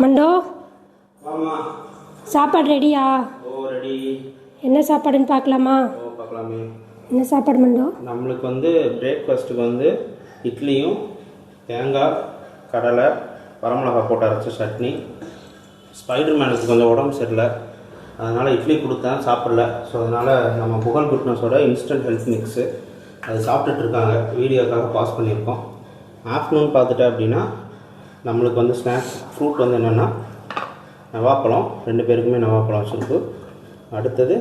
மண்டோ ஆமா சாப்பாடு ரெடியா? ரெடி. என்ன சாப்பாடுன்னு பார்க்கலாமா? பார்க்கலாமே. என்ன சாப்பாடு மண்டோ? நம்மளுக்கு வந்து பிரேக்ஃபாஸ்ட்டுக்கு வந்து இட்லியும் தேங்காய் கடலை வரமிளகா போட்டு அரைச்ச சட்னி. ஸ்பைடர்மேனுக்கு கொஞ்சம் உடம்பு சரியில்லை, அதனால் இட்லி கொடுத்தேன், சாப்பிடல. ஸோ அதனால் நம்ம புகழ் குட்னஸோட இன்ஸ்டன்ட் ஹெல்த் மிக்ஸு அது சாப்பிட்டுட்ருக்காங்க. வீடியோக்காக பாஸ் பண்ணியிருக்கோம். ஆஃப்டர்நூன் பார்த்துட்டேன் அப்படின்னா நம்மளுக்கு வந்து ஸ்நாக்ஸ் ஃப்ரூட் வந்து என்னென்னா நவாப்பழம், 2 பேருக்குமே நவாப்பழம் வச்சுருக்கு. அடுத்தது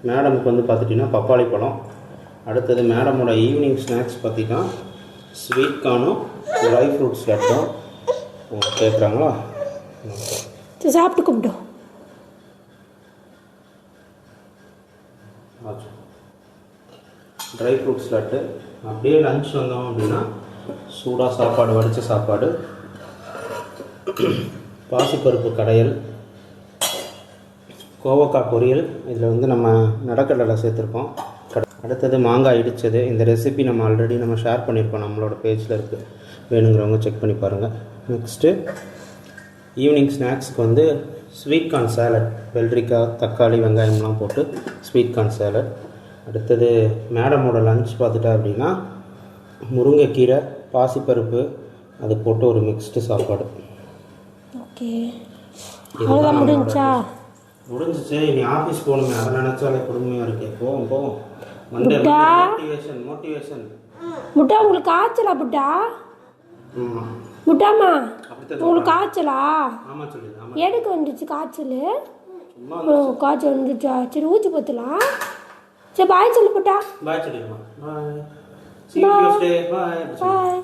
மேடமுக்கு வந்து பார்த்துட்டிங்கன்னா பப்பாளி பழம். அடுத்தது மேடமோட ஈவினிங் ஸ்நாக்ஸ் பார்த்திங்கன்னா ஸ்வீட் கார்னும் ட்ரை ஃப்ரூட்ஸ் லட்டும் கேட்குறாங்களா? சாப்பிட்டு கூப்பிட்டோம். Dry fruits laddu. அப்படியே லஞ்ச் வந்தோம் அப்படின்னா சூடாக சாப்பாடு, வடித்த சாப்பாடு, பாசிப்பருப்பு கடையல், கோவக்காய் பொரியல். இதில் வந்து நம்ம நடக்கடலை சேர்த்துருக்கோம். அடுத்தது மாங்காய் இடித்தது. இந்த ரெசிபி நம்ம ஆல்ரெடி ஷேர் பண்ணியிருக்கோம், நம்மளோட பேஜில் இருக்குது, வேணுங்கிறவங்க செக் பண்ணி பாருங்கள். நெக்ஸ்ட்டு ஈவினிங் ஸ்நாக்ஸ்க்கு வந்து ஸ்வீட் கார்ன் சேலட், வெள்ளரிக்காய் தக்காளி வெங்காயம்லாம் போட்டு ஸ்வீட் கார்ன் சேலட். அடுத்தது மேடமோட லஞ்ச் பார்த்துட்டா அப்படின்னா முருங்கைக்கீரை பாசிப்பருப்பு அது போட்டு ஒரு மிக்ஸ்டு சாப்பாடு. ஓகே, அவ்வளோதான். முடிஞ்சிச்சு. நீ ஆஃபீஸ் போகணுமே, அதை நினச்சாலே கொடுமையாக இருக்கே. போவோம். மோட்டிவேஷன். முட்டா உங்களுக்கு காய்ச்சலா? புட்டா முட்டாமா உங்களுக்கு காய்ச்சலா? எதுக்கு வந்துச்சு காய்ச்சல்? காய்ச்சல் வந்துச்சா? சரி ஊற்றி பத்தலாம். சரி பாய் சொல்லு புட்டா. பாய் சொல்லிடுமா? பாய்.